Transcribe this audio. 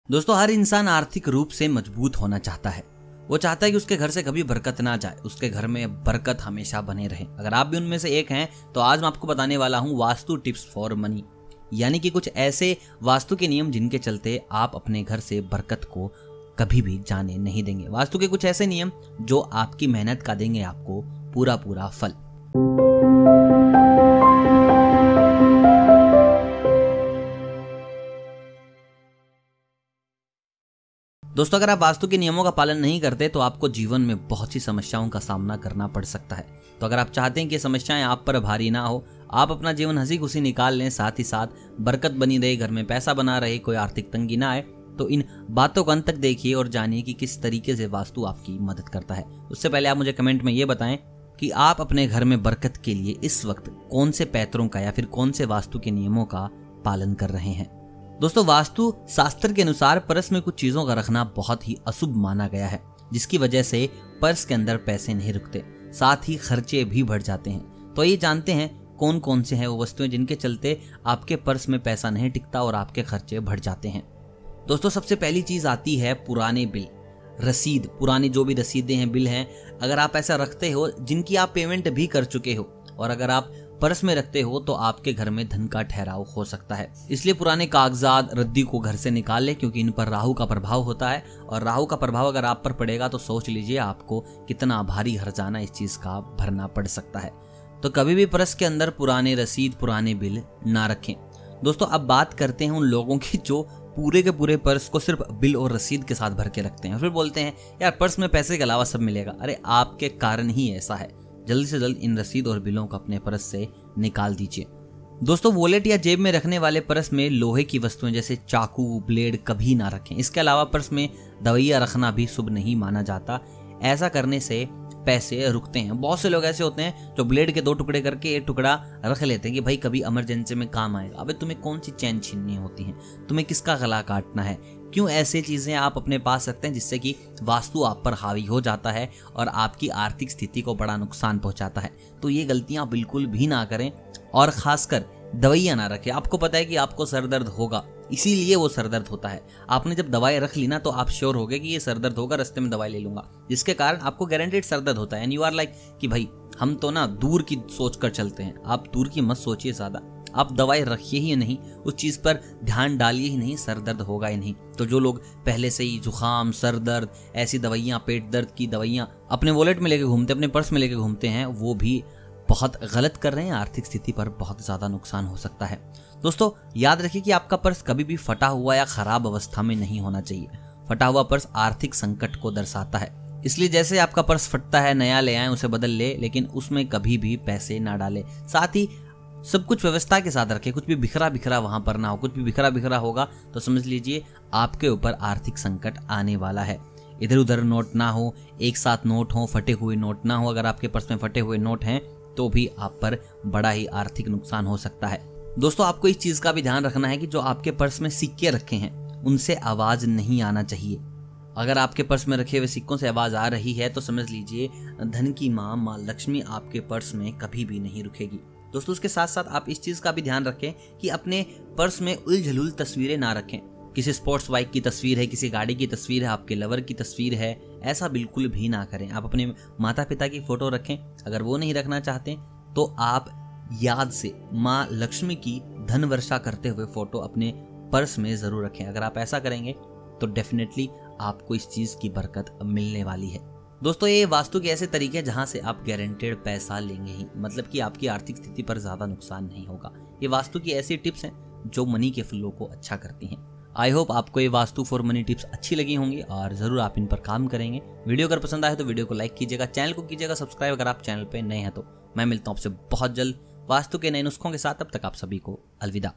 दोस्तों, हर इंसान आर्थिक रूप से मजबूत होना चाहता है। वो चाहता है कि उसके घर से कभी बरकत ना जाए, उसके घर में बरकत हमेशा बने रहे। अगर आप भी उनमें से एक हैं तो आज मैं आपको बताने वाला हूँ वास्तु टिप्स फॉर मनी, यानी कि कुछ ऐसे वास्तु के नियम जिनके चलते आप अपने घर से बरकत को कभी भी जाने नहीं देंगे। वास्तु के कुछ ऐसे नियम जो आपकी मेहनत का देंगे आपको पूरा पूरा फल। दोस्तों, अगर आप वास्तु के नियमों का पालन नहीं करते तो आपको जीवन में बहुत सी समस्याओं का सामना करना पड़ सकता है। तो अगर आप चाहते हैं कि समस्याएं आप पर भारी ना हो, आप अपना जीवन हंसी खुशी निकाल लें, साथ ही साथ बरकत बनी रहे, घर में पैसा बना रहे, कोई आर्थिक तंगी ना आए, तो इन बातों को अंत तक देखिए और जानिए कि किस तरीके से वास्तु आपकी मदद करता है। उससे पहले आप मुझे कमेंट में ये बताएं कि आप अपने घर में बरकत के लिए इस वक्त कौन से पैतरों का या फिर कौन से वास्तु के नियमों का पालन कर रहे हैं। दोस्तों, वास्तु शास्त्र के अनुसार पर्स में कुछ चीजों का रखना बहुत ही अशुभ माना गया है, जिसकी वजह से पर्स के अंदर पैसे नहीं रुकते, साथ ही खर्चे भी बढ़ जाते हैं। तो ये जानते हैं कौन कौन से हैं वो वस्तुएं जिनके चलते आपके पर्स में पैसा नहीं टिकता और आपके खर्चे बढ़ जाते हैं। दोस्तों, सबसे पहली चीज आती है पुराने बिल, रसीद। पुरानी जो भी रसीदें हैं, बिल हैं, अगर आप ऐसा रखते हो जिनकी आप पेमेंट भी कर चुके हो और अगर आप पर्स में रखते हो तो आपके घर में धन का ठहराव हो सकता है। इसलिए पुराने कागजात, रद्दी को घर से निकाल ले, क्योंकि इन पर राहु का प्रभाव होता है और राहु का प्रभाव अगर आप पर पड़ेगा तो सोच लीजिए आपको कितना भारी हर्जाना इस चीज का भरना पड़ सकता है। तो कभी भी पर्स के अंदर पुराने रसीद, पुराने बिल ना रखें। दोस्तों, अब बात करते हैं उन लोगों की जो पूरे के पूरे पर्स को सिर्फ बिल और रसीद के साथ भर के रखते हैं, फिर बोलते हैं यार पर्स में पैसे के अलावा सब मिलेगा। अरे आपके कारण ही ऐसा है। जल्दी से जल्द इन रसीद और बिलों को अपने पर्स से निकाल दीजिए। दोस्तों, वॉलेट या जेब में रखने वाले पर्स में लोहे की वस्तुएं जैसे चाकू, ब्लेड कभी ना रखें। इसके अलावा पर्स में दवाइयां रखना भी शुभ नहीं माना जाता। ऐसा करने से पैसे रुकते हैं। बहुत से लोग ऐसे होते हैं जो ब्लेड के 2 टुकड़े करके एक टुकड़ा रख लेते हैं कि भाई कभी इमरजेंसी में काम आएगा। अबे तुम्हें कौन सी चैन छीननी होती है, तुम्हें किसका गला काटना है? क्यों ऐसे चीजें आप अपने पास रखते हैं जिससे कि वास्तु आप पर हावी हो जाता है और आपकी आर्थिक स्थिति को बड़ा नुकसान पहुंचाता है। तो ये गलतियां बिल्कुल भी ना करें और खासकर दवाइयां ना रखें। आपको पता है कि आपको सर दर्द होगा, इसीलिए वो सर दर्द होता है। आपने जब दवाई रख ली ना तो आप श्योर हो गए कि ये सर दर्द होगा, रास्ते में दवाई ले लूंगा, जिसके कारण आपको गारंटेड सर दर्द होता है। एंड यू आर लाइक कि भाई हम तो ना दूर की सोच कर चलते हैं। आप दूर की मत सोचिए ज्यादा, आप दवाई रखिए ही नहीं, उस चीज पर ध्यान डालिए ही नहीं, सर दर्द होगा ही नहीं। तो जो लोग पहले से ही जुकाम, सर दर्द, ऐसी दवाइयां, पेट दर्द की दवाइयां अपने वॉलेट में लेके घूमते, अपने पर्स में लेके घूमते हैं, वो भी बहुत गलत कर रहे हैं। आर्थिक स्थिति पर बहुत ज्यादा नुकसान हो सकता है। दोस्तों, याद रखिए कि आपका पर्स कभी भी फटा हुआ या खराब अवस्था में नहीं होना चाहिए। फटा हुआ पर्स आर्थिक संकट को दर्शाता है। इसलिए जैसे आपका पर्स फटता है, नया ले आए, उसे बदल ले, लेकिन उसमें कभी भी पैसे ना डालें। साथ ही सब कुछ व्यवस्था के साथ रखें, कुछ भी बिखरा बिखरा वहां पर ना हो। कुछ भी बिखरा बिखरा होगा तो समझ लीजिए आपके ऊपर आर्थिक संकट आने वाला है। इधर उधर नोट ना हो, एक साथ नोट हो, फटे हुए नोट ना हो। अगर आपके पर्स में फटे हुए नोट हैं तो भी आप पर बड़ा ही आर्थिक नुकसान हो सकता है। दोस्तों, आपको इस चीज का भी ध्यान रखना है कि जो आपके पर्स में सिक्के रखे हैं उनसे आवाज नहीं आना चाहिए। अगर आपके पर्स में रखे हुए सिक्कों से आवाज आ रही है तो समझ लीजिए धन की माँ लक्ष्मी आपके पर्स में कभी भी नहीं रुकेगी। दोस्तों, उसके साथ साथ आप इस चीज का भी ध्यान रखें कि अपने पर्स में उलझुल तस्वीरें ना रखें। किसी स्पोर्ट्स बाइक की तस्वीर है, किसी गाड़ी की तस्वीर है, आपके लवर की तस्वीर है, ऐसा बिल्कुल भी ना करें। आप अपने माता पिता की फोटो रखें। अगर वो नहीं रखना चाहते तो आप याद से माँ लक्ष्मी की धन वर्षा करते हुए फोटो अपने पर्स में जरूर रखें। अगर आप ऐसा करेंगे तो डेफिनेटली आपको इस चीज की बरकत मिलने वाली है। दोस्तों, ये वास्तु के ऐसे तरीके हैं जहां से आप गारंटेड पैसा लेंगे ही, मतलब कि आपकी आर्थिक स्थिति पर ज्यादा नुकसान नहीं होगा। ये वास्तु की ऐसी टिप्स हैं जो मनी के फ्लो को अच्छा करती हैं। आई होप आपको ये वास्तु फॉर मनी टिप्स अच्छी लगी होंगी और जरूर आप इन पर काम करेंगे। वीडियो अगर पसंद आए तो वीडियो को लाइक कीजिएगा, चैनल को कीजिएगा सब्सक्राइब अगर आप चैनल पे नए हैं तो। मैं मिलता हूं आपसे बहुत जल्द वास्तु के नए नुस्खों के साथ। तब तक आप सभी को अलविदा।